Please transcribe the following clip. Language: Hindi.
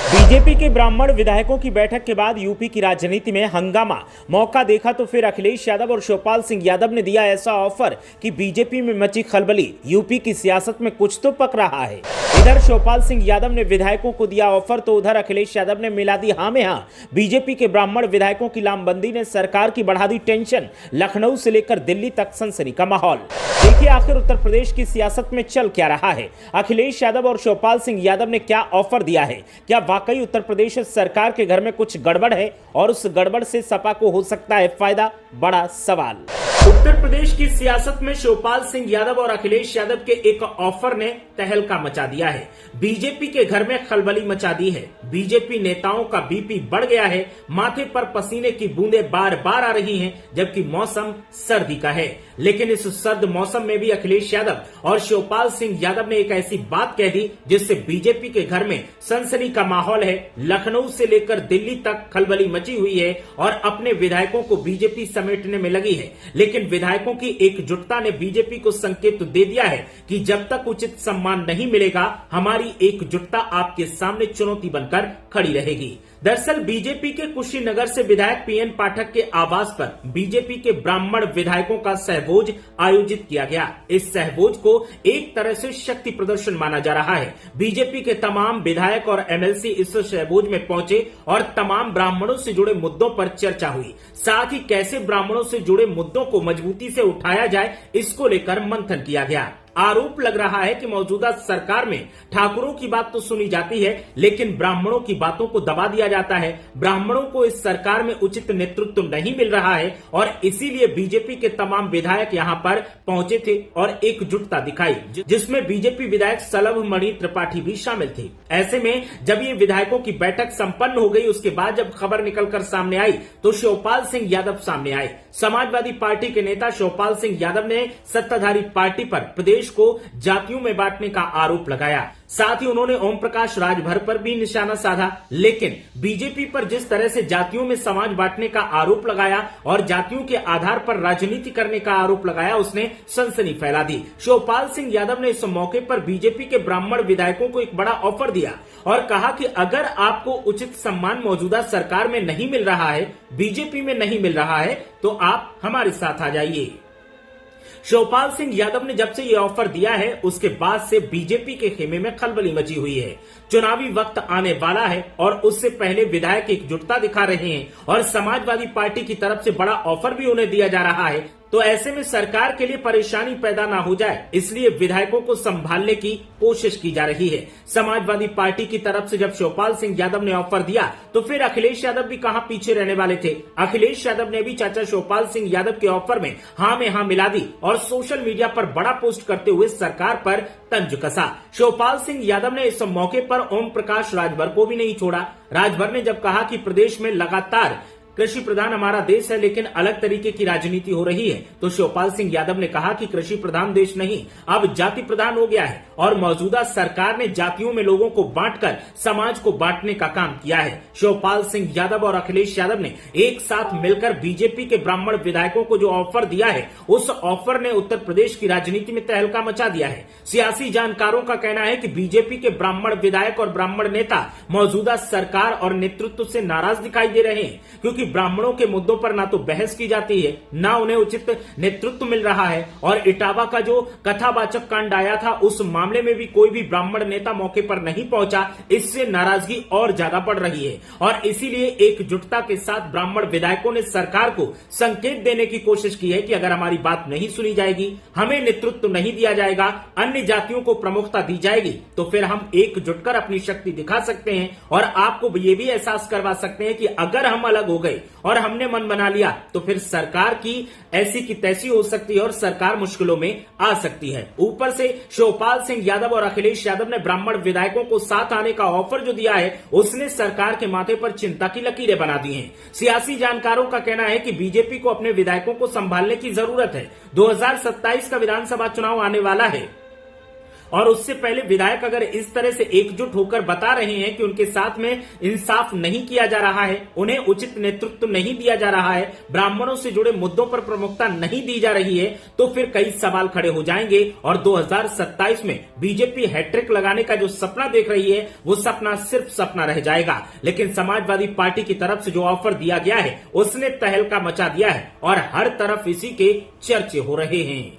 बीजेपी के ब्राह्मण विधायकों की बैठक के बाद यूपी की राजनीति में हंगामा। मौका देखा तो फिर अखिलेश यादव और शिवपाल सिंह यादव ने दिया ऐसा ऑफर कि बीजेपी में मची खलबली। यूपी की सियासत में कुछ तो पक रहा है। इधर शिवपाल सिंह यादव ने विधायकों को दिया ऑफर तो उधर अखिलेश यादव ने मिला दी हाँ में हाँ। बीजेपी के ब्राह्मण विधायकों की लामबंदी ने सरकार की बढ़ा दी टेंशन। लखनऊ से लेकर दिल्ली तक सनसनी का माहौल। देखिए आखिर उत्तर प्रदेश की सियासत में चल क्या रहा है। अखिलेश यादव और शिवपाल सिंह यादव ने क्या ऑफर दिया है। क्या वाकई उत्तर प्रदेश सरकार के घर में कुछ गड़बड़ है और उस गड़बड़ से सपा को हो सकता है फायदा? बड़ा सवाल। उत्तर प्रदेश की सियासत में शिवपाल सिंह यादव और अखिलेश यादव के एक ऑफर ने तहलका मचा दिया है। बीजेपी के घर में खलबली मचा दी है। बीजेपी नेताओं का बीपी बढ़ गया है। माथे पर पसीने की बूंदें बार बार आ रही हैं, जबकि मौसम सर्दी का है। लेकिन इस सर्द मौसम में भी अखिलेश यादव और शिवपाल सिंह यादव ने एक ऐसी बात कह दी जिससे बीजेपी के घर में सनसनी का माहौल है। लखनऊ से लेकर दिल्ली तक खलबली मची हुई है और अपने विधायकों को बीजेपी समेटने में लगी है। लेकिन विधायकों की एकजुटता ने बीजेपी को संकेत दे दिया है कि जब तक उचित सम्मान नहीं मिलेगा, हमारी एकजुटता आपके सामने चुनौती बनकर खड़ी रहेगी। दरअसल बीजेपी के कुशीनगर से विधायक पीएन पाठक के आवास पर बीजेपी के ब्राह्मण विधायकों का सहभोज आयोजित किया गया। इस सहभोज को एक तरह से शक्ति प्रदर्शन माना जा रहा है। बीजेपी के तमाम विधायक और एमएलसी इस सहभोज में पहुंचे और तमाम ब्राह्मणों से जुड़े मुद्दों पर चर्चा हुई। साथ ही कैसे ब्राह्मणों से जुड़े मुद्दों को मजबूती से उठाया जाए, इसको लेकर मंथन किया गया। आरोप लग रहा है कि मौजूदा सरकार में ठाकुरों की बात तो सुनी जाती है, लेकिन ब्राह्मणों की बातों को दबा दिया जाता है। ब्राह्मणों को इस सरकार में उचित नेतृत्व नहीं मिल रहा है और इसीलिए बीजेपी के तमाम विधायक यहां पर पहुंचे थे और एकजुटता दिखाई, जिसमें बीजेपी विधायक सलभ मणि त्रिपाठी भी शामिल थे। ऐसे में जब ये विधायकों की बैठक संपन्न हो गई, उसके बाद जब खबर निकलकर सामने आई तो शिवपाल सिंह यादव सामने आए। समाजवादी पार्टी के नेता शिवपाल सिंह यादव ने सत्ताधारी पार्टी पर प्रदेश को जातियों में बांटने का आरोप लगाया। साथ ही उन्होंने ओम प्रकाश राजभर पर भी निशाना साधा। लेकिन बीजेपी पर जिस तरह से जातियों में समाज बांटने का आरोप लगाया और जातियों के आधार पर राजनीति करने का आरोप लगाया, उसने सनसनी फैला दी। शिवपाल सिंह यादव ने इस मौके पर बीजेपी के ब्राह्मण विधायकों को एक बड़ा ऑफर दिया और कहा कि अगर आपको उचित सम्मान मौजूदा सरकार में नहीं मिल रहा है, बीजेपी में नहीं मिल रहा है, तो आप हमारे साथ आ जाइए। शिवपाल सिंह यादव ने जब से ये ऑफर दिया है, उसके बाद से बीजेपी के खेमे में खलबली मची हुई है। चुनावी वक्त आने वाला है और उससे पहले विधायक एकजुटता दिखा रहे हैं और समाजवादी पार्टी की तरफ से बड़ा ऑफर भी उन्हें दिया जा रहा है। तो ऐसे में सरकार के लिए परेशानी पैदा ना हो जाए, इसलिए विधायकों को संभालने की कोशिश की जा रही है। समाजवादी पार्टी की तरफ से जब शिवपाल सिंह यादव ने ऑफर दिया तो फिर अखिलेश यादव भी कहां पीछे रहने वाले थे। अखिलेश यादव ने भी चाचा शिवपाल सिंह यादव के ऑफर में हाँ मिला दी और सोशल मीडिया पर बड़ा पोस्ट करते हुए सरकार पर तंज कसा। शिवपाल सिंह यादव ने इस मौके पर ओम प्रकाश राजभर को भी नहीं छोड़ा। राजभर ने जब कहा कि प्रदेश में लगातार कृषि प्रधान हमारा देश है, लेकिन अलग तरीके की राजनीति हो रही है, तो शिवपाल सिंह यादव ने कहा कि कृषि प्रधान देश नहीं, अब जाति प्रधान हो गया है और मौजूदा सरकार ने जातियों में लोगों को बांटकर समाज को बांटने का काम किया है। शिवपाल सिंह यादव और अखिलेश यादव ने एक साथ मिलकर बीजेपी के ब्राह्मण विधायकों को जो ऑफर दिया है, उस ऑफर ने उत्तर प्रदेश की राजनीति में तहलका मचा दिया है। सियासी जानकारों का कहना है कि बीजेपी के ब्राह्मण विधायक और ब्राह्मण नेता मौजूदा सरकार और नेतृत्व से नाराज दिखाई दे रहे हैं, क्योंकि ब्राह्मणों के मुद्दों पर ना तो बहस की जाती है, ना उन्हें उचित नेतृत्व मिल रहा है। और इटावा का जो कथावाचक कांड आया था, उस मामले में भी कोई भी ब्राह्मण नेता मौके पर नहीं पहुंचा। इससे नाराजगी और ज्यादा बढ़ रही है और इसीलिए एकजुटता के साथ ब्राह्मण विधायकों ने सरकार को संकेत देने की कोशिश की है कि अगर हमारी बात नहीं सुनी जाएगी, हमें नेतृत्व नहीं दिया जाएगा, अन्य जातियों को प्रमुखता दी जाएगी, तो फिर हम एकजुट कर अपनी शक्ति दिखा सकते हैं और आपको ये भी एहसास करवा सकते हैं कि अगर हम अलग हो गए और हमने मन बना लिया तो फिर सरकार की ऐसी की तैसी हो सकती है और सरकार मुश्किलों में आ सकती है। ऊपर से शिवपाल सिंह यादव और अखिलेश यादव ने ब्राह्मण विधायकों को साथ आने का ऑफर जो दिया है, उसने सरकार के माथे पर चिंता की लकीरें बना दी हैं। सियासी जानकारों का कहना है कि बीजेपी को अपने विधायकों को संभालने की जरूरत है। 2027 का विधानसभा चुनाव आने वाला है और उससे पहले विधायक अगर इस तरह से एकजुट होकर बता रहे हैं कि उनके साथ में इंसाफ नहीं किया जा रहा है, उन्हें उचित नेतृत्व नहीं दिया जा रहा है, ब्राह्मणों से जुड़े मुद्दों पर प्रमुखता नहीं दी जा रही है, तो फिर कई सवाल खड़े हो जाएंगे और 2027 में बीजेपी हैट्रिक लगाने का जो सपना देख रही है वो सपना सिर्फ सपना रह जाएगा। लेकिन समाजवादी पार्टी की तरफ से जो ऑफर दिया गया है उसने तहलका मचा दिया है और हर तरफ इसी के चर्चे हो रहे हैं।